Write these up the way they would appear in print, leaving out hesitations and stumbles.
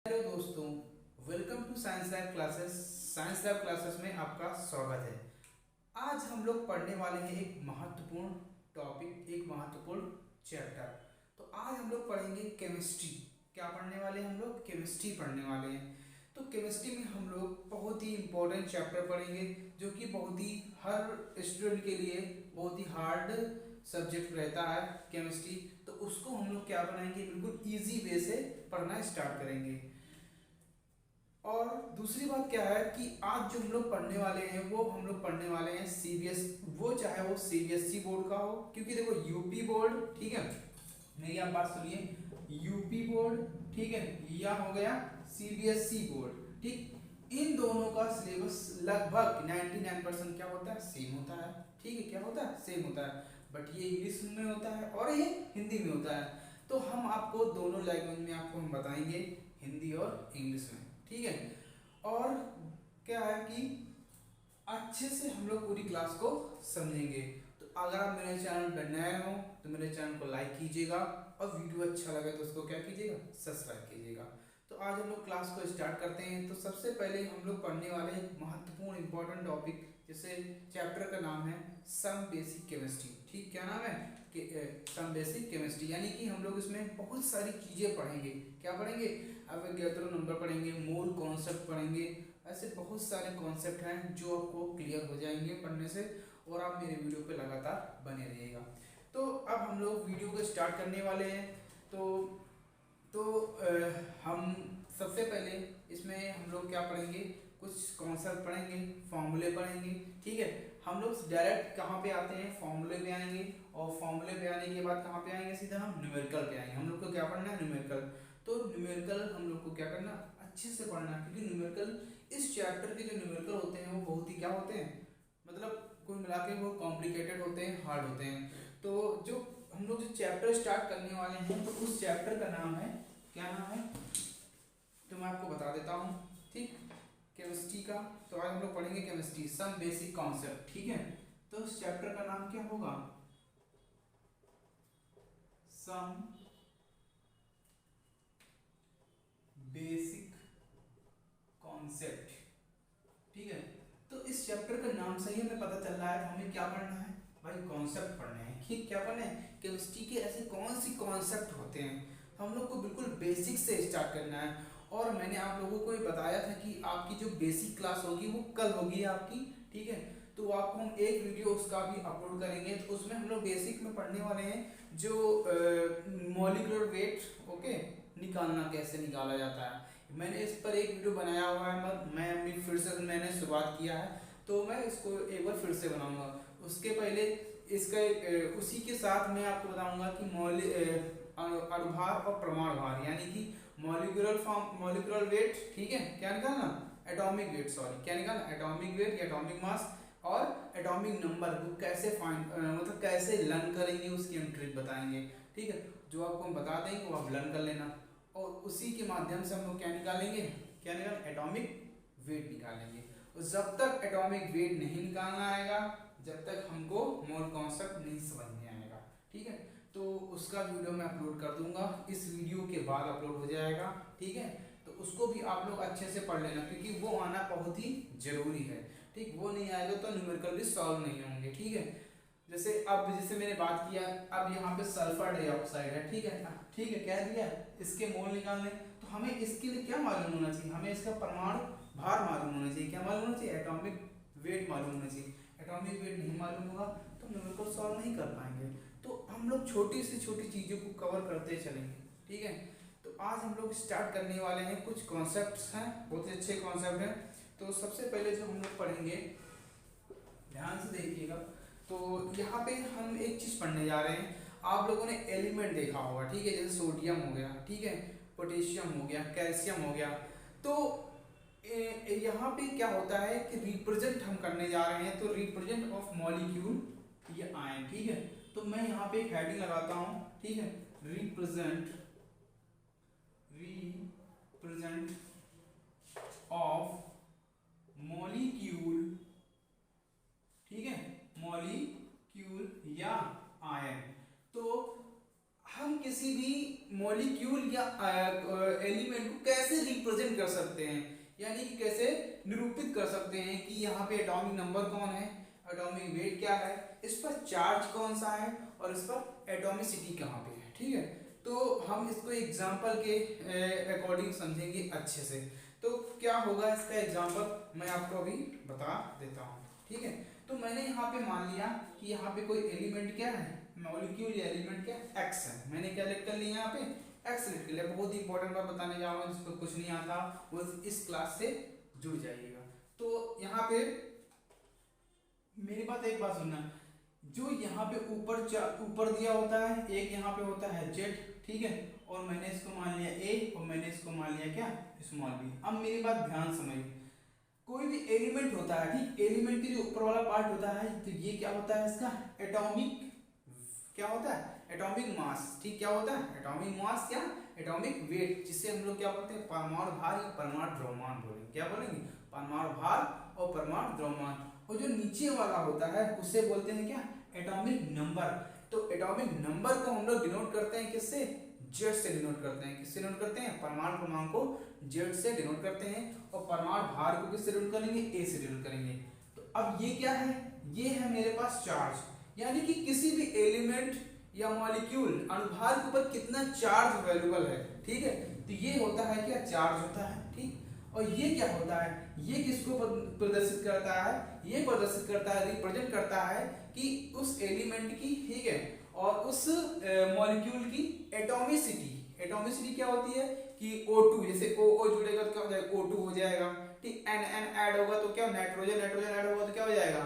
Hello दोस्तों, welcome to science lab classes. Science lab classes में आपका स्वागत है। आज हम लोग पढ़ने वाले हैं एक महत्वपूर्ण टॉपिक, एक महत्वपूर्ण चैप्टर। तो आज हम लोग पढ़ेंगे केमिस्ट्री। क्या पढ़ने वाले हैं? हम लोग केमिस्ट्री पढ़ने वाले हैं। तो केमिस्ट्री में हम लोग बहुत ही इम्पोर्टेंट चैप्टर पढ़ेंगे, जो कि बहुत ही हर स्टूडेंट के लिए बहुत ही हार्ड सब्जेक्ट रहता है केमिस्ट्री। तो उसको हम लोग क्या बनाएंगे, बिल्कुल ईजी वे से पढ़ना स्टार्ट करेंगे। और दूसरी बात क्या है कि आज जो हम लोग पढ़ने वाले हैं वो हम लोग पढ़ने वाले हैं सीबीएस, वो चाहे वो सीबीएसई बोर्ड का हो, क्योंकि देखो यूपी बोर्ड, ठीक है, मेरी आप बात सुनिए, यूपी बोर्ड, ठीक है, या हो गया सीबीएसई बोर्ड, ठीक, इन दोनों का सिलेबस लगभग 99% क्या होता है, सेम होता है। ठीक है, क्या होता है, सेम होता है। बट ये इंग्लिश में होता है और ये हिंदी में होता है। तो हम आपको दोनों लैंग्वेज में आपको हम बताएंगे, हिंदी और इंग्लिश में, ठीक है। और क्या है कि अच्छे से हम लोग पूरी क्लास को समझेंगे। तो अगर आप मेरे चैनल पर नए हो तो मेरे चैनल को लाइक कीजिएगा, और वीडियो अच्छा लगे तो उसको क्या कीजिएगा, सब्सक्राइब कीजिएगा। तो आज हम लोग क्लास को स्टार्ट करते हैं। तो सबसे पहले हम लोग पढ़ने वाले हैं महत्वपूर्ण इंपॉर्टेंट टॉपिक, जैसे चैप्टर का नाम है सम बेसिक केमिस्ट्री। ठीक, क्या नाम है कि सम बेसिक केमिस्ट्री, यानी कि हम लोग इसमें बहुत सारी चीज़ें पढ़ेंगे। क्या पढ़ेंगे? अवोगाद्रो नंबर पढ़ेंगे, मोल कॉन्सेप्ट पढ़ेंगे। ऐसे बहुत सारे कॉन्सेप्ट हैं जो आपको क्लियर हो जाएंगे पढ़ने से, और आप मेरे वीडियो पे लगातार बने रहिएगा। तो अब हम लोग वीडियो को स्टार्ट करने वाले हैं। तो हम सबसे पहले इसमें हम लोग क्या पढ़ेंगे, कुछ कॉन्सेप्ट पढ़ेंगे, फॉर्मूले पढ़ेंगे। ठीक है, हम लोग डायरेक्ट कहाँ पे आते हैं, फॉर्मूले पे आएंगे, और फॉर्मूले पे आने के बाद कहाँ पे आएंगे, सीधा हम न्यूमेरिकल पे आएंगे। हम लोग को क्या पढ़ना है, न्यूमेरिकल। तो न्यूमेरिकल हम लोग को क्या करना, अच्छे से पढ़ना है, क्योंकि न्यूमेरिकल इस चैप्टर के जो न्यूमेरिकल होते हैं वो बहुत ही क्या होते हैं, मतलब कुल मिला के वो कॉम्प्लिकेटेड होते हैं, हार्ड होते हैं। तो जो हम लोग जो चैप्टर स्टार्ट करने वाले हैं, तो उस चैप्टर का नाम है, क्या नाम है, तो मैं आपको बता देता हूँ, ठीक, केमिस्ट्री का। तो आज हम लोग पढ़ेंगे केमिस्ट्री, सम बेसिक कॉन्सेप्ट, ठीक है। तो उस चैप्टर का नाम क्या होगा, सम बेसिक कॉन्सेप्ट, ठीक है। तो इस चैप्टर का नाम से ही हमें पता चल रहा है हमें क्या पढ़ना है भाई, कॉन्सेप्ट पढ़ने हैं। ठीक, क्या पढ़ना है, केमिस्ट्री के ऐसे कौन सी कॉन्सेप्ट होते हैं, हम लोग को बिल्कुल बेसिक से स्टार्ट करना है। और मैंने आप लोगों को ये बताया था कि आपकी जो बेसिक क्लास होगी वो कल होगी आपकी, ठीक है। तो आपको हम एक वीडियो उसका भी अपलोड करेंगे। तो उसमें हम लोग बेसिक में पढ़ने वाले हैं जो मॉलिक्यूलर वेट, ओके, निकालना कैसे निकाला जाता है। मैंने इस पर एक वीडियो बनाया हुआ है, मैं अभी फिर से मैंने शुरुआत किया है, तो मैं इसको एक बार फिर से बनाऊंगा। उसके पहले इसका उसी के साथ मैं आपको बताऊंगा कि अणुभार और परमाणु भार, यानी कि मॉलिक्यूलर फॉर्म, मॉलिक्यूलर वेट, ठीक है, क्या निकालना, एटॉमिक वेट, सॉरी, क्या निकालना, एटॉमिक वेट या एटॉमिक मास, और एटॉमिक नंबर को कैसे फाइंड, मतलब कैसे लर्न करेंगे, उसकी हम ट्रिक बताएंगे। ठीक है, जो आपको हम बता देंगे वो आप लर्न कर लेना, और उसी के माध्यम से हम लोग क्या निकालेंगे, क्या निकाल, एटॉमिक वेट निकालेंगे। और जब तक एटॉमिक वेट नहीं निकालना आएगा, जब तक हमको मोल कॉन्सेप्ट नहीं समझ में आएगा, ठीक है। तो उसका वीडियो मैं अपलोड कर दूंगा, इस वीडियो के बाद अपलोड हो जाएगा, ठीक है। तो उसको भी आप लोग अच्छे से पढ़ लेना, क्योंकि वो आना बहुत ही जरूरी है, ठीक। वो नहीं आएगा तो न्यूमेरिकल भी सॉल्व नहीं होंगे, ठीक है। जैसे मैंने बात किया, अब यहाँ पे सल्फर डाइऑक्साइड है, ठीक है, ठीक है, कह दिया इसके मोल निकालने। तो हमें इसके लिए क्या मालूम होना चाहिए, हमें इसका परमाणु भार मालूम होना चाहिए। क्या मालूम होना चाहिए, एटॉमिक वेट मालूम होना चाहिए। एटॉमिक वेट नहीं मालूम होगा तो न्यूमेरिकल सॉल्व नहीं कर पाएंगे। तो हम लोग छोटी से छोटी चीज़ों को कवर करते चलेंगे, ठीक है। तो आज हम लोग स्टार्ट करने वाले हैं, कुछ कॉन्सेप्ट्स हैं, बहुत ही अच्छे कॉन्सेप्ट हैं। तो सबसे पहले जो हम लोग पढ़ेंगे, ध्यान से देखिएगा। तो यहाँ पे हम एक चीज़ पढ़ने जा रहे हैं, आप लोगों ने एलिमेंट देखा होगा, ठीक है, जैसे सोडियम हो गया, ठीक है, पोटेशियम हो गया, कैल्शियम हो गया। तो यहाँ पे क्या होता है कि रिप्रेजेंट हम करने जा रहे हैं, तो रिप्रेजेंट ऑफ मॉलिक्यूल, ये आयन, ठीक है। तो मैं यहाँ पे एक हेडिंग लगाता हूँ, ठीक है, रिप्रेजेंट, रिप्रेजेंट ऑफ मॉलिक्यूल, ठीक है, मॉलिक्यूल या आयन। तो हम किसी भी मॉलिक्यूल या एलिमेंट को कैसे रिप्रेजेंट कर सकते हैं, यानी कि कैसे निरूपित कर सकते हैं कि यहाँ पे एटॉमिक नंबर कौन है, एटॉमिक वेट क्या है, इस पर चार्ज कौन सा है और इस पर एटॉमिसिटी कहाँ पे है। ठीक है, तो हम इसको एग्जांपल के अकॉर्डिंग समझेंगे अच्छे से। तो क्या होगा इसका एग्जांपल मैं आपको अभी बता देता हूँ। ठीक है, तो मैंने यहाँ पे मान लिया कि यहाँ पे कोई एलिमेंट क्या है, मॉलिक्यूल या एलिमेंट क्या एक्स है। मैंने क्या लिख कर लिया यहाँ पे एक्स लिख लिया। बहुत ही इंपॉर्टेंट बात बताने जा रहा हूँ, जिसको कुछ नहीं आता वो इस क्लास से जुड़ जाइएगा। तो यहाँ पे मेरी बात एक बात सुनना, जो यहाँ पे ऊपर दिया होता है, एक यहाँ पे होता है जेड, ठीक है, और मैंने इसको मान लिया ए और मैंने इसको मान लिया क्या, स्मॉल बी। अब मेरी बात ध्यान समझिए, कोई भी एलिमेंट होता है, ठीक, एलिमेंट के जो ऊपर वाला पार्ट होता है, तो ये क्या होता है इसका एटॉमिक, क्या होता है एटॉमिक मास। ठीक, क्या होता है एटॉमिक मास, क्या एटॉमिक वेट, जिससे हम लोग क्या बोलते हैं परमाणु भार या परमाणु द्रव्यमान बोलेंगे। क्या बोलेंगे, परमाणु भार और परमाणु द्रव्यमान। और जो नीचे वाला होता है उसे बोलते हैं क्या, एटॉमिक नंबर। तो एटॉमिक नंबर को हम लोग डिनोट करते हैं किससे, जेड से डिनोट करते हैं। किससे डिनोट करते हैं, परमाणु क्रमांक को जेड से डिनोट करते हैं, और परमाणु भार को किससे डिनोट करेंगे, ए से डिनोट करेंगे। तो अब ये क्या है, ये है मेरे पास चार्ज, यानी कि किसी भी एलिमेंट या मॉलिक्यूल अणुभार के ऊपर कितना चार्ज अवेलेबल है। ठीक है, तो ये होता है क्या, चार्ज होता है। ठीक, और ये क्या होता है, ये किसको प्रदर्शित करता है, ये प्रदर्शित करता है, रिप्रेजेंट करता है कि उस एलिमेंट की, ठीक है, और उस मॉलिक्यूल की एटॉमिसिटी। एटॉमिसिटी क्या होती है कि O2, जैसे O जुड़ेगा तो क्या हो जाएगा, O2 हो जाएगा। ठीक, N ऐड होगा तो क्या, नाइट्रोजन ऐड होगा तो क्या हो जाएगा,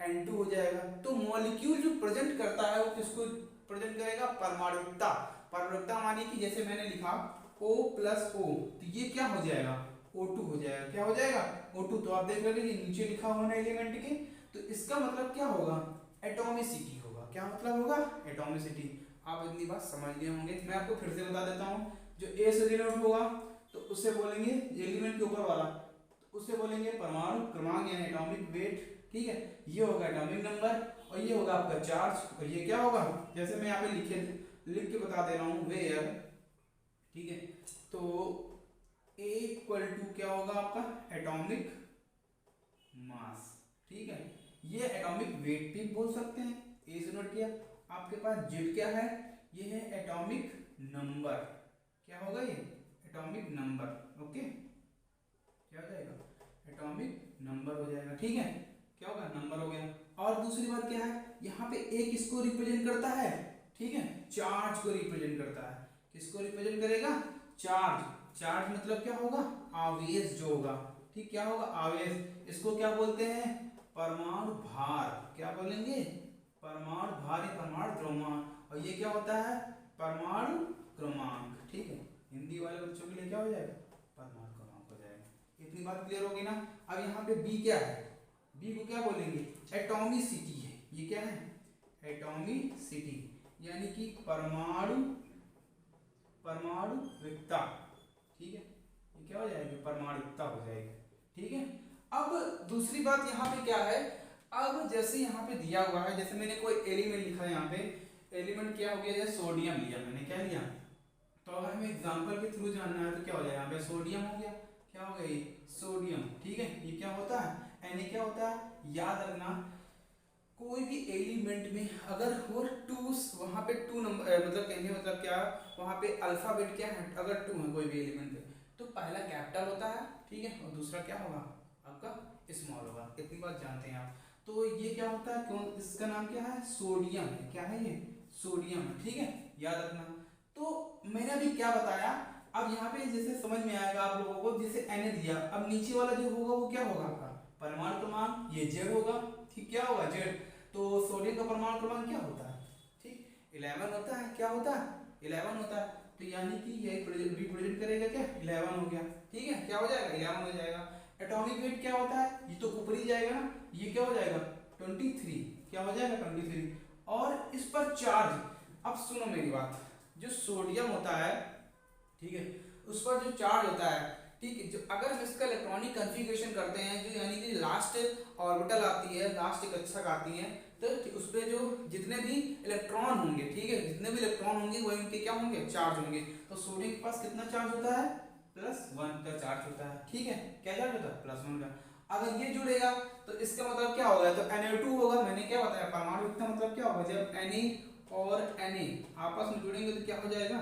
N2 हो जाएगा। तो मॉलिक्यूल जो प्रेजेंट करता है वो किसको प्रेजेंट करेगा, परमाणुकता। परमाणुकता मानी कि जैसे मैंने लिखा O प्लस O, तो ये क्या हो जाएगा, O2 हो जाएगा। क्या हो जाएगा, O2। तो आप देख रहे हैं नीचे लिखा हुआ है एलिमेंट के, तो इसका मतलब क्या होगा, एटॉमिसिटी होगा। क्या मतलब होगा, एटॉमिसिटी। आप इतनी बात समझ गए होंगे। मैं आपको फिर से बता देता हूँ, जो ए से डिनोट होगा तो उससे बोलेंगे एलिमेंट के ऊपर वाला, तो उससे बोलेंगे परमाणु क्रमांक यानी एटॉमिक वेट। ठीक है, ये होगा एटॉमिक नंबर, और ये होगा आपका चार्ज, और ये क्या होगा, जैसे मैं यहाँ पे लिख के बता दे रहा हूँ, वेयर। ठीक है, तो ए इक्वल टू क्या होगा आपका एटॉमिक मास। ठीक है, ये एटॉमिक वेट भी बोल सकते हैं, ए से नोट किया। आपके पास जेड क्या है, ये है एटॉमिक नंबर। क्या होगा ये, एटॉमिक नंबर। ओके, क्या हो जाएगा, एटॉमिक नंबर हो जाएगा। ठीक है, क्या होगा, नंबर हो गया। और दूसरी बात क्या है, यहाँ पे ए किसको रिप्रेजेंट करता है, ठीक है, चार्ज को रिप्रेजेंट करता है। किसको रिप्रेजेंट करेगा, चार्ज। चार्ज मतलब क्या होगा, आवेश जो होगा। ठीक, क्या होगा, आवेश। इसको क्या बोलते हैं, परमाणु भार। क्या बोलेंगे, परमाणु भार या परमाणु द्रव्यमान। और ये क्या होता है, परमाणु क्रमांक। ठीक है, हिंदी वाले बच्चों के लिए क्या हो जाएगा, परमाणु क्रमांक हो जाएगा। इतनी बात क्लियर होगी ना। अब यहाँ पे बी क्या है, बी को क्या बोलेंगे, एटॉमिसिटी है। ये क्या है, एटॉमिसिटी, यानी कि परमाणुविकता। ठीक है, ये क्या हो जाएगी, परमाणुविकता हो जाएगी। ठीक है, अब दूसरी बात यहाँ पे क्या है, अब जैसे यहाँ पे दिया हुआ है, जैसे मैंने कोई एलिमेंट लिखा है, यहाँ पे एलिमेंट क्या हो गया, जैसे सोडियम लिया मैंने, क्या लिया, तो अगर हमें एग्जांपल के थ्रू जानना है तो क्या हो जाएगा, यहाँ पे सोडियम हो गया। क्या हो गया, ये सोडियम। ठीक है, ये क्या होता है, Na क्या होता है, याद रखना कोई भी एलिमेंट में अगर वो टू, वहाँ पे टू नंबर, मतलब कहने मतलब क्या, वहाँ पे अल्फाबेट क्या है, अगर टू है कोई भी एलिमेंट पे, तो पहला कैपिटल होता है, ठीक है, और दूसरा क्या होगा आपका स्मॉल होगा। इतनी बात जानते हैं आप। तो ये क्या होता है, कौन, इसका नाम क्या है, सोडियम है। क्या है ये, सोडियम है। ठीक है, याद रखना। तो मैंने अभी क्या बताया, अब यहाँ पे जैसे समझ में आएगा आप लोगों को, जैसे Na दिया, अब नीचे वाला जो होगा वो क्या होगा आपका परमाणु क्रमांक, ये जेड होगा। ठीक, क्या होगा, जेड। तो सोडियम का परमाणु क्रमांक क्या होता है, ठीक, 11 होता है। क्या होता है, 11 होता है। तो यानी कि ये रिप्रेजेंट करेगा क्या, 11 हो गया। ठीक है, क्या हो जाएगा, 11 हो जाएगा। एटॉमिक वेट क्या होता है, ये तो ऊपर ही जाएगा ना, ये क्या हो जाएगा 23। क्या हो जाएगा 23। और इस पर चार्ज, अब सुनो मेरी बात, जो सोडियम होता है, ठीक है, उस पर जो चार्ज होता है ठीक है। जो अगर हम इसका इलेक्ट्रॉनिक कन्फिग्रेशन करते हैं, जो यानी कि लास्ट ऑर्बिटल आती है, लास्ट कक्षक आती है, तो उस पर जो जितने भी इलेक्ट्रॉन होंगे, ठीक है, जितने भी इलेक्ट्रॉन होंगे वही उनके क्या होंगे, चार्ज होंगे। तो सोडियम के पास कितना चार्ज होता है, +1 का चार्ज होता है, ठीक है। क्या चार्ज होता है, +1 का। अगर ये जुड़ेगा तो इसका मतलब क्या होगा, तो Na2 होगा। मैंने क्या बताया, परमाणु का मतलब क्या होगा, जब Na और Na आपस में जुड़ेंगे तो क्या हो जाएगा,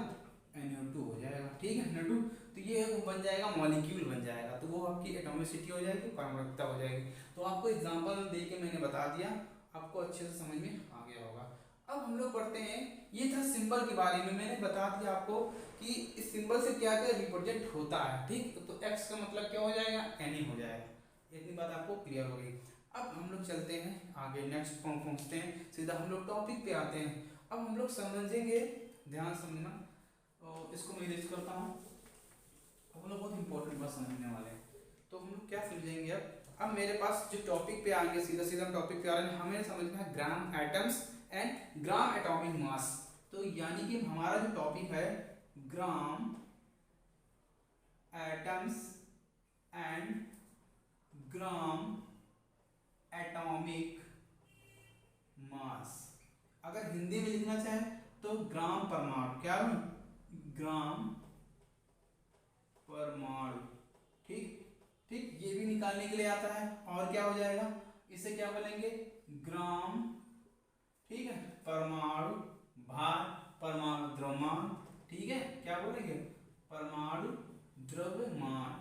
NO2 हो जाएगा, ठीक है, Na2। तो ये बन जाएगा, मॉलिक्यूल बन जाएगा, तो वो आपकी एटॉमिसिटी हो जाएगी, परमाणुकता हो जाएगी। तो आपको एग्जांपल दे के मैंने बता दिया, आपको अच्छे से समझ में आ गया होगा। अब हम लोग पढ़ते हैं, ये था सिंबल के बारे में, मैंने बता दिया आपको कि इस सिंबल से क्या क्या रिप्रेजेंट होता है, ठीक। तो X का मतलब क्या हो जाएगा, Na हो जाएगा। इतनी बात आपको क्लियर हो गई। अब हम लोग चलते हैं आगे, नेक्स्ट फॉर्म पहुंचते हैं, सीधा हम लोग टॉपिक पे आते हैं। अब हम लोग समझेंगे, ध्यान समझना, और इसको मैं इरेज करता हूँ। हम लोग बहुत इंपॉर्टेंट बात समझने वाले हैं, तो हम लोग क्या समझेंगे अब मेरे पास जो टॉपिक पे आएंगे, सीधा सीधा टॉपिक पे आ रहे हैं, हमें समझना है gram atoms and gram atomic mass. तो यानी कि हमारा जो टॉपिक है gram atoms and gram atomic mass. अगर हिंदी में लिखना चाहे तो ग्राम परमाणु, क्या ग्राम परमाणु, ठीक ठीक। ये भी निकालने के लिए आता है, और क्या हो जाएगा, इसे क्या बोलेंगे, ग्राम, ठीक है, परमाणु भार, परमाणु द्रव्यमान, ठीक है, क्या बोलेंगे, परमाणु द्रव्यमान।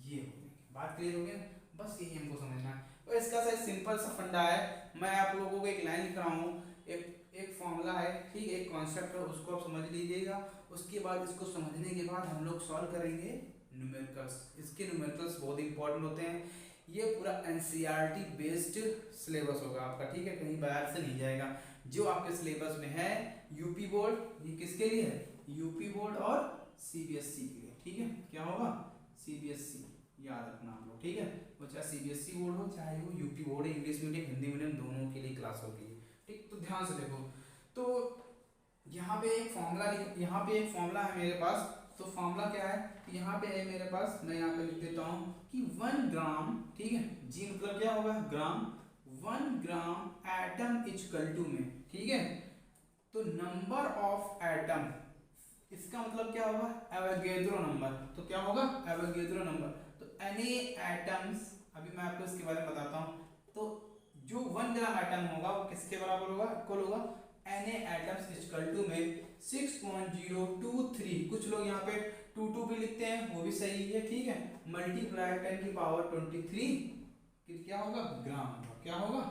ये हो गया, बात क्लियर हो गया, बस यही हमको समझना है। और इसका सा सिंपल सा फंडा है, मैं आप लोगों को एक लाइन लिख रहा हूँ, एक फॉर्मूला है, ठीक, एक कॉन्सेप्ट है, उसको आप समझ लीजिएगा। उसके बाद इसको समझने के बाद हम लोग सॉल्व करेंगे न्यूमेरिकल्स। इसके न्यूमेरिकल्स बहुत इंपॉर्टेंट होते हैं। ये पूरा एनसीईआरटी बेस्ड सिलेबस होगा आपका, ठीक है, कहीं बाहर से नहीं जाएगा। जो आपके सिलेबस में है यूपी बोर्ड, ये किसके लिए है, यूपी बोर्ड और सीबीएसई के लिए, ठीक है। क्या होगा, सीबीएसई, याद रखना आप लोग, ठीक है। वो चाहे सीबीएसई बोर्ड हो, चाहे वो यूपी बोर्ड है, इंग्लिश मीडियम हिंदी मीडियम दोनों के लिए क्लास होगी, ठीक। तो ध्यान से देखो, तो यहाँ पे एक फॉर्मूला है मेरे पास। तो फॉर्मूला क्या है, यहाँ पे है मेरे पास, मैं यहाँ पे लिख देता हूँ कि 1 ग्राम, ठीक है, जी मतलब क्या होगा, ग्राम, 1 ग्राम एटम इक्वल टू में, ठीक है। तो नंबर ऑफ एटम, इसका मतलब क्या होगा, एवोगैड्रो नंबर। तो क्या होगा, एवोगैड्रो नंबर। तो Na एटम्स, अभी मैं आपको इसके बारे में बताता हूँ। तो जो 1 ग्राम एटम होगा वो किसके बराबर होगा, इक्वल होगा Na एटम्स इक्वल टू में 6.023, कुछ लोग यहाँ पे 22 भी लिखते हैं, वो भी सही है, ठीक है, मल्टीप्लाई 10⁻23, क्या होगा, ग्राम होगा, क्या होगा,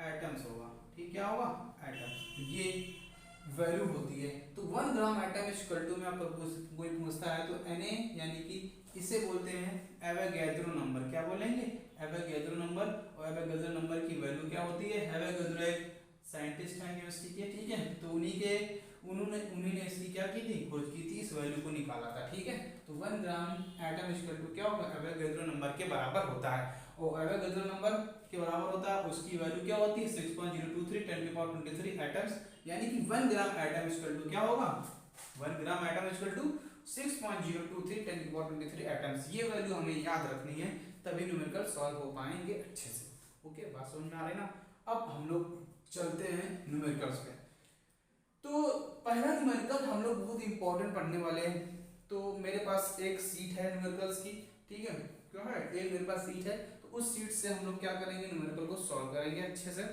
एटम्स होगा, ठीक, क्या होगा, एटम्स। ये वैल्यू होती है। तो 1 ग्राम एटम इक्वल टू में आपको कोई पूछता है तो Na यानी कि इसे बोलते हैं एवोगैड्रो नंबर, क्या बोलेंगे, एवोगैड्रो नंबर। और एवोगैड्रो नंबर की वैल्यू क्या होती है, एवोगैड्रो एक साइंटिस्ट हैं केमिस्ट्री के, ठीक है, तो उन्होंने इसकी क्या की थी, खोज की थी, इस वैल्यू को निकाला था, ठीक है। तो 1 ग्राम एटम इक्वल टू क्या होगा, एवोगैड्रो नंबर के बराबर होता है। और एवोगैड्रो नंबर के बराबर होता है, उसकी वैल्यू क्या होती है, 6.023 10⁻23 एटम्स, यानी कि 1 ग्राम एटम इक्वल टू क्या होगा, 1 gram atom equal to 6.023 10⁻23 atoms. ये वैल्यू हमें याद रखनी है, तभी न्यूमेरिकल सॉल्व हो पाएंगे अच्छे से। ओके, बात समझ में आ रही ना। अब हम लोग चलते हैं न्यूमेरिकल्स पे। तो पहला न्यूमेरिकल हम लोग बहुत इंपॉर्टेंट पढ़ने वाले हैं। तो मेरे पास एक सीट है न्यूमेरिकल्स की, ठीक है, क्यों है, एक मेरे पास सीट है, तो उस सीट से हम लोग क्या करेंगे, न्यूमेरिकल को सॉल्व करेंगे अच्छे से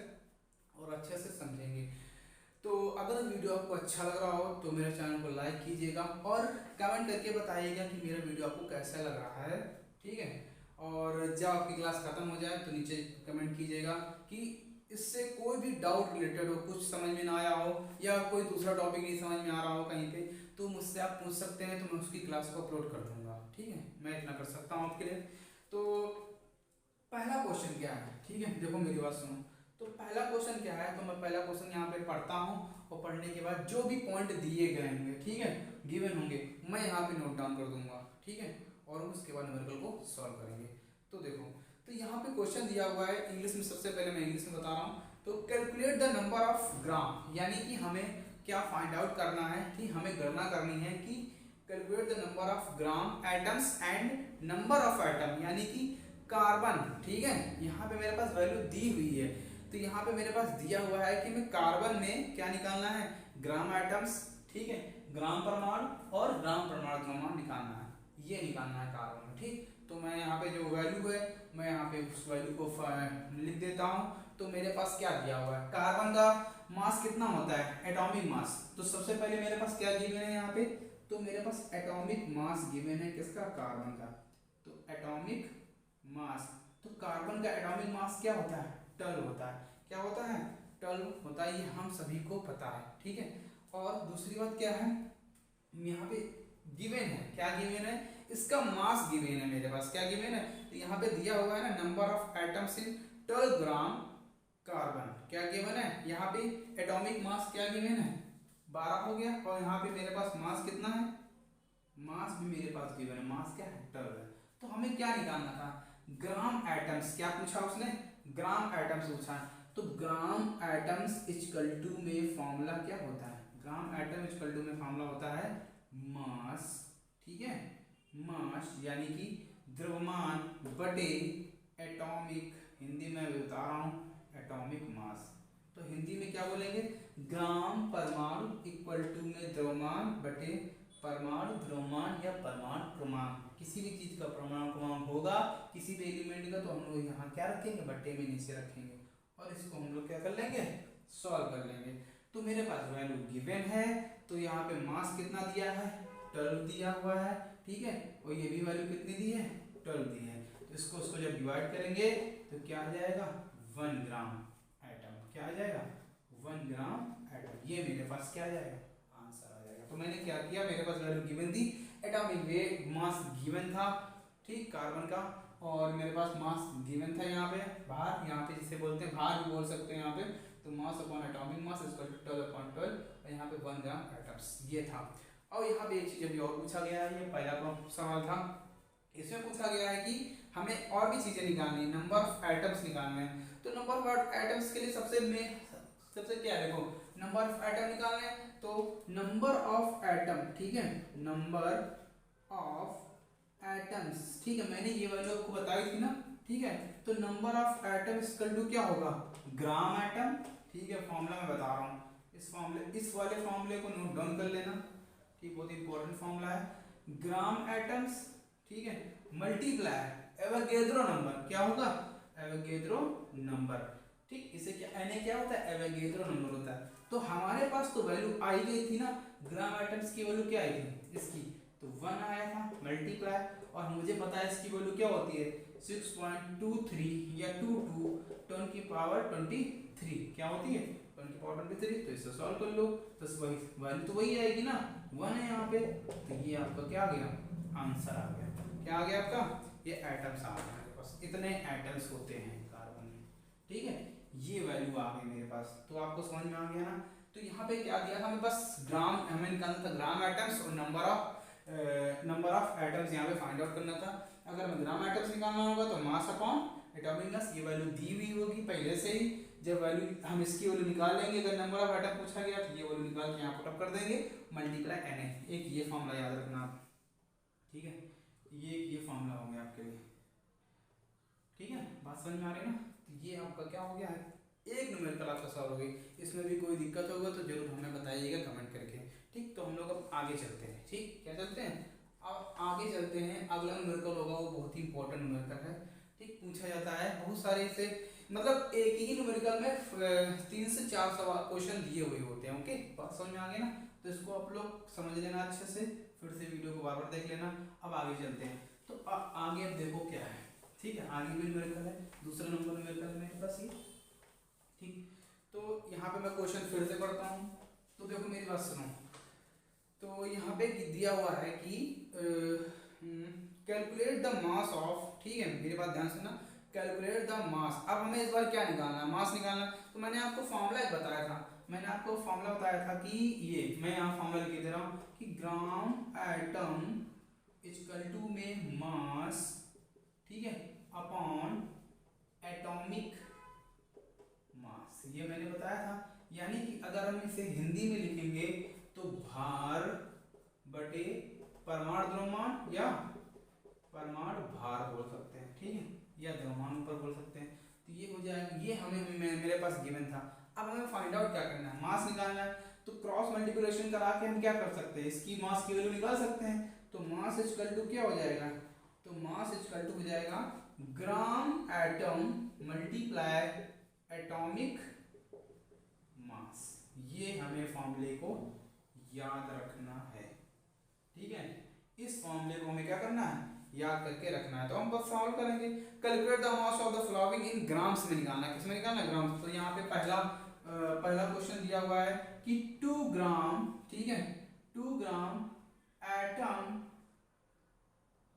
और अच्छे से समझेंगे। तो अगर वीडियो आपको अच्छा लग रहा हो तो मेरे चैनल को लाइक कीजिएगा और कमेंट करके बताइएगा कि मेरा वीडियो आपको कैसा लग रहा है, ठीक है। और जब आपकी क्लास खत्म हो जाए तो नीचे कमेंट कीजिएगा कि इससे कोई भी डाउट रिलेटेड हो, कुछ समझ में ना आया हो या कोई दूसरा टॉपिक नहीं समझ में आ रहा हो कहीं पे, तो मुझसे आप पूछ सकते हैं, तो मैं उसकी क्लास को अपलोड कर दूंगा, ठीक है, मैं इतना कर सकता हूँ आपके लिए। तो पहला क्वेश्चन क्या है, ठीक है, देखो मेरी बात सुनो। तो पहला क्वेश्चन क्या है, तो मैं पहला क्वेश्चन यहाँ पे पढ़ता हूँ और पढ़ने के बाद जो भी पॉइंट दिए गए होंगे, ठीक है, गिवन होंगे, मैं यहाँ पे नोट डाउन कर दूंगा, ठीक है, और उसके बाद न्यूमेरिकल को सॉल्व करेंगे। तो देखो, तो यहाँ पे क्वेश्चन दिया हुआ है इंग्लिश में, सबसे पहले मैं इंग्लिश में बता रहा हूँ। तो calculate the number of gram, यानी कि हमें क्या फाइंड आउट करना है, कि हमें गणना करनी है कि calculate the number of gram atoms and number of atom, यानी कि कार्बन, ठीक है। यहाँ पे मेरे पास वैल्यू दी हुई है, तो यहाँ पे मेरे पास दिया हुआ है कि मैं कार्बन में क्या निकालना है, ग्राम एटम्स, ठीक है, ग्राम परमाणु और ग्राम परमाणु द्रव्यमान निकालना है, ये निकालना है कार्बन में, ठीक। तो मैं यहाँ पे जो वैल्यू है मैं यहाँ पे उस वैल्यू को लिख देता हूँ। तो मेरे पास क्या दिया हुआ है, कार्बन का मास कितना होता है, एटॉमिक मास। तो सबसे पहले मेरे पास क्या गिवन है यहाँ पे, तो मेरे पास एटॉमिक मास गिवन है किसका, कार्बन का। तो एटॉमिक मास, तो कार्बन का एटॉमिक मास क्या होता है, 12 होता है। क्या होता है, 12 होता है, ये हम सभी को पता है, ठीक है। और दूसरी बात क्या है, यहाँ पे गिवन है, क्या गिवन है, इसका मास गिवन है मेरे पास, क्या गिवन है, तो यहाँ पे दिया हुआ है ना, number of atoms in 12 gram carbon, क्या गिवन है, यहाँ पे एटॉमिक मास क्या गिवन है, 12 हो गया। और यहाँ पे मेरे पास मास कितना है, मास भी मेरे पास गिवन है, मास क्या है, 12 है। तो हमें क्या निकालना था, ग्राम एटम्स, क्या पूछा उसने, ग्राम एटम्स पूछा। तो ग्राम एटम्स इक्वल टू में फॉर्मूला क्या होता है, ग्राम एटम इक्वल टू में फॉर्मूला होता है मास, ठीक है, मास यानी कि द्रव्यमान बटे एटॉमिक, हिंदी में बता रहा हूँ एटॉमिक मास। तो हिंदी में क्या बोलेंगे, ग्राम परमाणु इक्वल टू में द्रव्यमान बटे परमाणु द्रव्यमान या परमाणु क्रमांक, किसी भी चीज का परमाणु क्रमांक होगा किसी भी एलिमेंट का, तो हम लोग यहाँ क्या रखेंगे, बट्टे में नीचे रखेंगे और इसको हम लोग क्या कर लेंगे, सॉल्व कर लेंगे। तो मेरे पास वैल्यू गिवन है, तो यहाँ पे मास कितना दिया है, 12 दिया हुआ है, ठीक है, और ये भी वैल्यू कितनी दी है, 12 दी है। तो इसको जब डिवाइड करेंगे तो क्या आ जाएगा, 1 ग्राम एटम, क्या आ जाएगा, 1 ग्राम एटम, ये मेरे पास क्या आ जाएगा, आंसर आ जाएगा। तो मैंने क्या किया, मेरे पास वैल्यू गिवन थी, एटॉमिक वेट मास गिवन था, ठीक, कार्बन का, और मेरे पास मास गिवन था यहाँ पे, भार, यहाँ पे जिसे बोलते हैं भार भी बोल सकते हैं यहाँ पे। तो mass upon atomic mass equal to 12 upon 12, और यहाँ पे 1 ग्राम एटम्स, ये था। और यहाँ पे एक चीज अभी और पूछा गया है, ये पहला सवाल था, इसमें पूछा गया है कि हमें और भी चीजें निकालनी है, नंबर ऑफ एटम्स निकालने हैं। तो नंबर ऑफ एटम्स के लिए सबसे क्या है, देखो नंबर ऑफ एटम निकालने हैं, तो नंबर ऑफ एटम, ठीक है, नंबर ऑफ एटम्स, ठीक है, मैंने ये वैल्यू आपको बताई थी ना, ठीक है। तो number of atom equal to क्या होगा, ग्राम एटम, ठीक है, फॉर्मूला मैं बता रहा हूँ, इस वाले फॉर्मूले को नोट डाउन कर लेना, ठीक, बहुत इंपॉर्टेंट फॉर्मूला है, ग्राम एटम्स, ठीक है, मल्टीप्लाई एवोगैड्रो नंबर, क्या होगा, एवोगैड्रो नंबर, ठीक, इसे क्या क्या होता है, एवोगैड्रो नंबर होता है। तो हमारे पास तो वैल्यू आई गई थी ना, ग्राम एटम्स की वैल्यू क्या आई थी इसकी, तो 1 आया था, मल्टीप्लाई, और मुझे पता है इसकी वैल्यू क्या होती है, 6.23 या 22 10 की पावर 23, क्या होती है, 10 की पावर 23। तो इसे सॉल्व कर लो, तो वही वैल्यू तो वही आएगी ना, 1 है यहाँ पे, तो ये आपका क्या आ गया, आंसर आ गया, क्या आ गया आपका, ये एटम्स आ गए मेरे पास, इतने एटम्स होते हैं कार्बन में, ठीक है, ये वैल्यू आ गई मेरे पास। तो आपको समझ में आ गया ना। तो यहाँ पे क्या दिया था, हमें बस ग्राम, हमें निकालना था ग्राम एटम्स और नंबर ऑफ एटम्स यहाँ पे फाइंड आउट करना था। अगर हमें ग्राम एटम्स निकालना होगा तो मास अपॉन एटॉमिक मास, ये वैल्यू दी हुई होगी पहले से ही, जब वैल्यू हम इसकी वैल्यू निकाल लेंगे, अगर नंबर ऑफ एटम पूछा गया तो ये वैल्यू निकाल के यहाँ पुट अप कर देंगे, मल्टीप्लाई Na, एक ये फॉर्मूला याद रखना आप, ठीक है, ये फॉर्मूला हो गया आपके लिए, ठीक है, बात समझ में आ रही है ना। तो ये आपका क्या हो गया है, एक न्यूमेरिकल आपका सॉल्व हो गई। इसमें भी कोई दिक्कत होगा तो जरूर हमें बताइएगा कमेंट करके, ठीक। तो हम लोग अब आगे चलते हैं, ठीक, क्या चलते हैं, अब आगे चलते हैं। अगला न्यूमेरिकल होगा वो बहुत ही इंपॉर्टेंट न्यूमेरिकल है, ठीक, पूछा जाता है बहुत सारे से, मतलब एक ही न्यूमेरिकल में 3 से 4 सवाल क्वेश्चन दिए हुए होते हैं, ओके, बात समझ में आ गई ना। तो इसको आप लोग समझ लेना अच्छे से, फिर से वीडियो को बार बार देख लेना। अब आगे चलते हैं, तो आगे अब देखो क्या है, ठीक है, आगे भी न्यूमेरिकल है, दूसरा नंबर न्यूमेरिकल मेरे पास ये, ठीक। तो यहाँ पे मैं क्वेश्चन फिर से पढ़ता हूँ, तो देखो मेरी बात सुनो। तो यहाँ पे दिया हुआ है कि कैलकुलेट द मास ऑफ, ठीक है, मेरी बात ध्यान सुनना, कैलकुलेट द मास। अब हमें इस बार क्या निकालना है, मास निकालना। तो मैंने आपको फॉर्मूला एक बताया था, मैंने आपको फॉर्मूला बताया था कि ये मैं यहाँ फॉर्मूला लिख दे रहा हूँ कि ग्राम एटम इक्वल टू में मास, ठीक है, अपॉन एटॉमिक मास, ये मैंने बताया था। यानी कि अगर हम इसे हिंदी में लिखेंगे तो भार बटे परमाणु द्रव्यमान या परमाणु भार बोल सकते हैं, ठीक है, या द्रव्यमान ऊपर बोल सकते हैं। तो ये हो जाएगा, ये हमें मेरे पास गिवन था। अब हमें फाइंड आउट क्या करना है, मास निकालना है। तो क्रॉस मल्टीप्लिकेशन करा के हम क्या कर सकते हैं, इसकी मास की वैल्यू निकाल सकते हैं। तो मास इक्वल टू क्या हो जाएगा, तो मास इक्वल टू हो जाएगा gram atom multiply atomic mass. ये हमें फॉर्मूले को याद रखना है, ठीक है। इस फॉर्मूले को हमें क्या करना है, याद करके रखना है। तो हम बस सॉल्व करेंगे। Calculate the mass of the following in grams में निकालना है। किसमें निकालना है, ग्राम्स। तो यहाँ पे पहला क्वेश्चन दिया हुआ है कि 2 ग्राम, ठीक है, 2 ग्राम एटम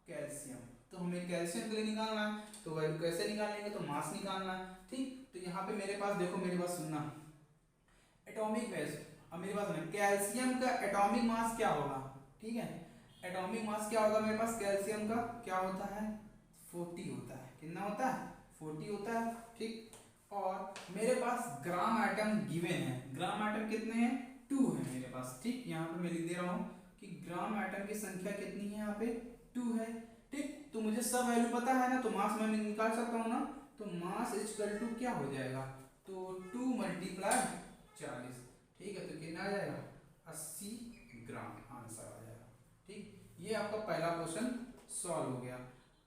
कैल्शियम। तो हमें कैल्शियम के लिए निकालना है, तो वैल्यू कैसे निकालेंगे, तो मास निकालना है, ठीक। तो यहाँ पे मेरे पास देखो, मेरी बात सुनना, एटॉमिक मास। अब मेरे पास में कैल्शियम का एटॉमिक मास क्या होगा, ठीक है, एटॉमिक मास क्या होगा मेरे पास, कैल्शियम का क्या होता है, 40 होता है। कितना होता है, 40 होता है, ठीक। और मेरे पास ग्राम एटम गिवन है, ग्राम एटम कितने हैं, 2 है मेरे पास, ठीक। यहाँ पे मैं लिख दे रहा हूँ कि ग्राम एटम की संख्या कितनी है, यहाँ पे 2 है, ठीक। तो मुझे सब वैल्यू पता है ना, तो मास मैं निकाल सकता हूँ ना। तो मास इक्वल टू क्या हो जाएगा, तो 2 मल्टीप्लाई 40, ठीक है। तो कितना आ जाएगा, 80 ग्राम आंसर आ जाएगा, ठीक। ये आपका पहला क्वेश्चन सॉल्व हो गया।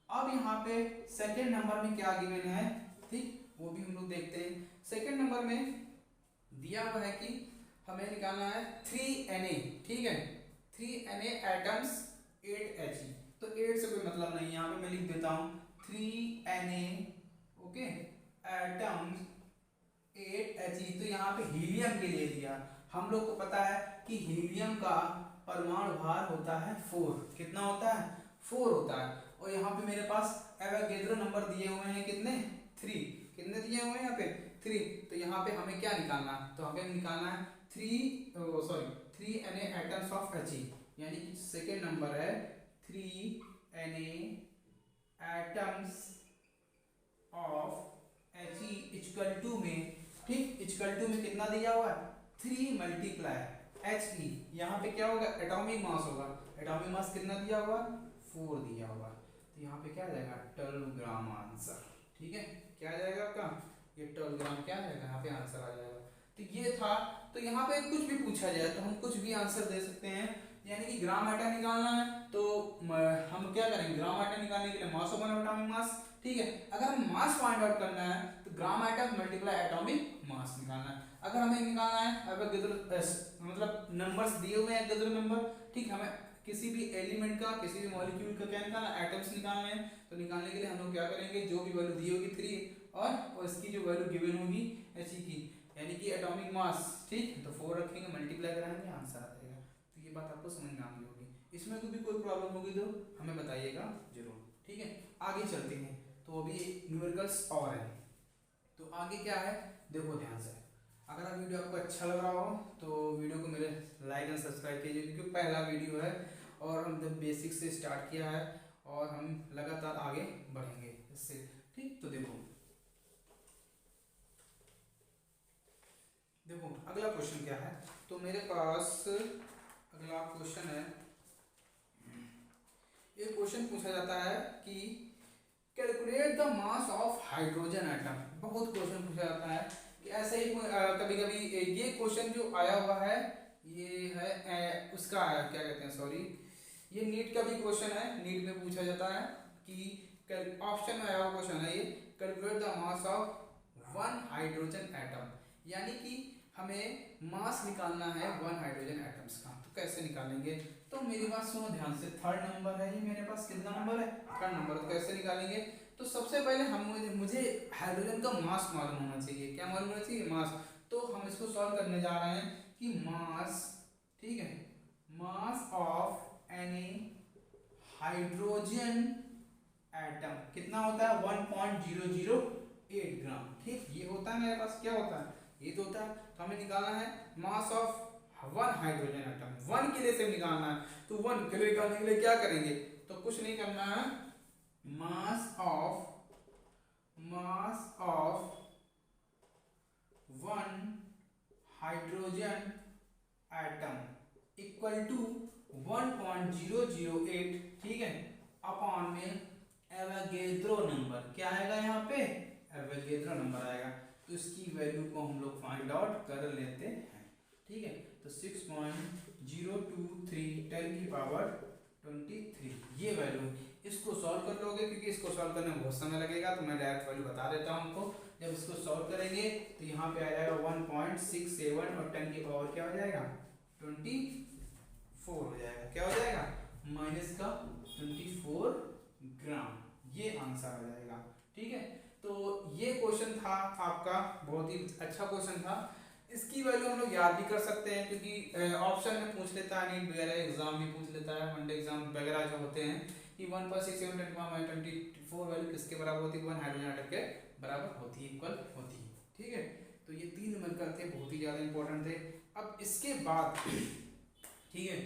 अब यहाँ पे सेकेंड नंबर में क्या गिवन है, ठीक, वो भी हम लोग देखते हैं। सेकेंड नंबर में दिया हुआ है कि हमें निकालना है 3Na, ठीक है, 3Na एटम्स 8He। तो 8 से कोई मतलब नहीं, यहाँ पे मैं लिख देता हूँ 3Na, ओके, एटम्स 8He। तो यहाँ पे हीलियम के लिए दिया, हम लोग को पता है कि हीलियम का परमाणु भार होता है 4। कितना होता है, 4 होता है। और यहाँ पे मेरे पास एवोगैड्रो नंबर दिए हुए हैं कितने, 3। कितने दिए हुए हैं यहाँ पे, 3। तो यहाँ पे हमें क्या निकालना है, तो हमें निकालना है 3Na एटम्स ऑफ He, यानी कि सेकेंड नंबर है 3Na atoms of He equal to में, ठीक, इक्वल टू में कितना दिया हुआ है, 3 मल्टीप्लाई He। यहाँ पे क्या होगा, एटॉमिक मास होगा। एटॉमिक मास कितना दिया हुआ, 4 दिया हुआ। तो यहाँ पे क्या आ जाएगा, 12 ग्राम आंसर, ठीक है। क्या आ जाएगा आपका, ये 12 ग्राम क्या आ जाएगा, यहाँ पे आंसर आ जाएगा। तो ये था। तो यहाँ पे कुछ भी पूछा जाए तो हम कुछ भी आंसर दे सकते हैं। यानी कि ग्राम आइटम निकालना है तो हम क्या करेंगे, ग्राम आइटम निकालने के लिए मास ऑफ एटॉमिक मास, ठीक है। अगर हम मास फाइंड आउट करना है तो ग्राम आइटम मल्टीप्लाई एटॉमिक मास निकालना है। अगर हमें निकालना है मतलब नंबर्स दिए हुए हैं गैड्रो नंबर, ठीक, हमें किसी भी एलिमेंट का, किसी भी मॉलिक्यूल का क्या निकालना, एटम्स निकालने हैं। तो निकालने के लिए हम लोग क्या करेंगे, जो भी वैल्यू दी होगी 3 और इसकी जो वैल्यू गिवन होगी He की, यानी कि एटॉमिक मास, ठीक, तो 4 रखेंगे, मल्टीप्लाई कराएंगे, आंसर आ जाएगा। तो ये बात आपको समझ में आ गई होगी। इसमें कोई प्रॉब्लम होगी तो हमें बताइएगा जरूर, ठीक है। आगे चलते हैं, तो अभी न्यूमेरिकल्स और है। तो आगे क्या है, देखो ध्यान से। अगर आप वीडियो आपको अच्छा लग रहा हो तो वीडियो को मेरे लाइक एंड सब्सक्राइब कीजिए, क्योंकि पहला वीडियो है और हम जब बेसिक से स्टार्ट किया है और हम लगातार आगे बढ़ेंगे इससे, ठीक। तो देखो अगला क्वेश्चन क्या है। तो मेरे पास अगला क्वेश्चन है, ये क्वेश्चन पूछा जाता है कि calculate the mass of hydrogen atom. बहुत क्वेश्चन पूछा जाता है कि ऐसे ही कभी कभी ये क्वेश्चन जो आया हुआ है ये है उसका आया, क्या कहते हैं, सॉरी, ये नीट का भी क्वेश्चन है। नीट में पूछा जाता है कि ऑप्शन में आया हुआ क्वेश्चन है ये, calculate the mass of 1 hydrogen atom, यानी कि हमें मास निकालना है 1 हाइड्रोजन एटम्स का। तो कैसे निकालेंगे, तो मेरी बात सुनो ध्यान से। थर्ड नंबर है ये मेरे पास, कितना नंबर है, थर्ड नंबर। तो कैसे निकालेंगे, तो सबसे पहले मुझे हाइड्रोजन का मास मालूम होना चाहिए। क्या मालूम होना चाहिए, मास। तो हम इसको सॉल्व करने जा रहे हैं कि मास, ठीक है, mass of any hydrogen atom कितना होता है, 1.008 ग्राम, ठीक। ये होता है मेरे पास, क्या होता है, ये तो होता है। तो हमें निकालना है मास ऑफ 1 हाइड्रोजन एटम, 1 के लिए से निकालना है। तो 1 के लिए निकालने के लिए क्या करेंगे, तो कुछ नहीं करना है, mass of 1 hydrogen atom equal to 1.008, ठीक है, अपॉन में एवोगैड्रो नंबर, क्या आएगा यहाँ पे, एवोगैड्रो नंबर आएगा। तो इसकी वैल्यू को हम लोग फाइंड आउट कर लेते हैं, ठीक है। तो 6.023 10 की पावर 23 ये वैल्यू, इसको सॉल्व कर लोगे क्योंकि इसको सॉल्व करने में बहुत समय लगेगा, तो मैं डायरेक्ट वैल्यू बता देता हूँ आपको। जब इसको सॉल्व करेंगे तो यहाँ पे आ जाएगा 1.67 और 10 की पावर क्या हो जाएगा 24 हो जाएगा, क्या हो जाएगा माइनस का 24 ग्राम, ये आंसर आ जाएगा, ठीक है। तो ये क्वेश्चन था आपका, बहुत ही अच्छा क्वेश्चन था। इसकी वैल्यू हम लोग याद भी कर सकते हैं क्योंकि ऑप्शन में पूछ लेता है, नीट वगैरह एग्जाम भी पूछ लेता है, वनडे एग्जाम वगैरह जो होते हैं कि 1.67 वैल्यू किसके बराबर होती है, 1 हाइड्रोजन एटम के बराबर होती है, इक्वल होती है, ठीक है। तो ये 3 नंबर थे, बहुत ही ज़्यादा इंपॉर्टेंट थे। अब इसके बाद ठीक है,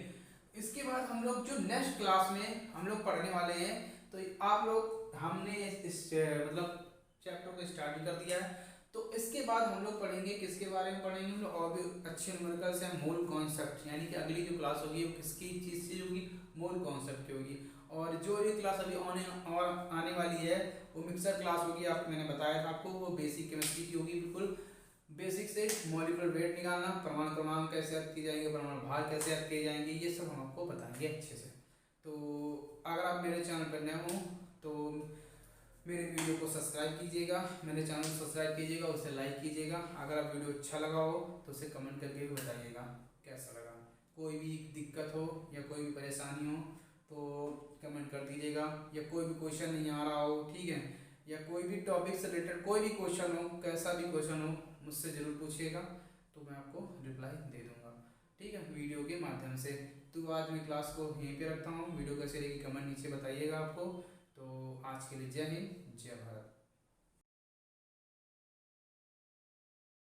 इसके बाद हम लोग जो नेक्स्ट क्लास में हम लोग पढ़ने वाले हैं, तो आप लोग हमने इस मतलब चैप्टर को स्टार्ट कर दिया है। तो इसके बाद हम लोग पढ़ेंगे किसके बारे में पढ़ेंगे हम लोग, और भी अच्छे न्यूमेरिकल्स हैं, मोल कॉन्सेप्ट, यानी कि अगली जो क्लास होगी वो किसकी चीज़ से होगी, मोल कॉन्सेप्ट की होगी। और जो ये क्लास अभी आने वाली है वो मिक्सर क्लास होगी, आपको मैंने बताया था आपको, वो बेसिक केमिस्ट्री की होगी, बिल्कुल बेसिक से मॉलिक्यूलर वेट निकालना, परमाणु क्रमांक कैसे याद किए जाएंगे, परमाणु भार कैसे याद किए जाएंगे, ये सब हम आपको बताएंगे अच्छे से। तो अगर आप मेरे चैनल पर नए हो तो मेरे वीडियो को सब्सक्राइब कीजिएगा, मेरे चैनल को सब्सक्राइब कीजिएगा, उसे लाइक कीजिएगा। अगर आप वीडियो अच्छा लगा हो तो उसे कमेंट करके भी बताइएगा कैसा लगा। कोई भी दिक्कत हो या कोई भी परेशानी हो तो कमेंट कर दीजिएगा, या कोई भी क्वेश्चन नहीं आ रहा हो, ठीक है, या कोई भी टॉपिक से रिलेटेड कोई भी क्वेश्चन हो, कैसा भी क्वेश्चन हो मुझसे ज़रूर पूछिएगा, तो मैं आपको रिप्लाई दे दूँगा, ठीक है, वीडियो के माध्यम से। तो आज मैं क्लास को यहीं पे रखता हूँ, वीडियो कैसे लगी कमेंट नीचे बताइएगा आपको। तो आज के लिए जय हिंद, जय भारत।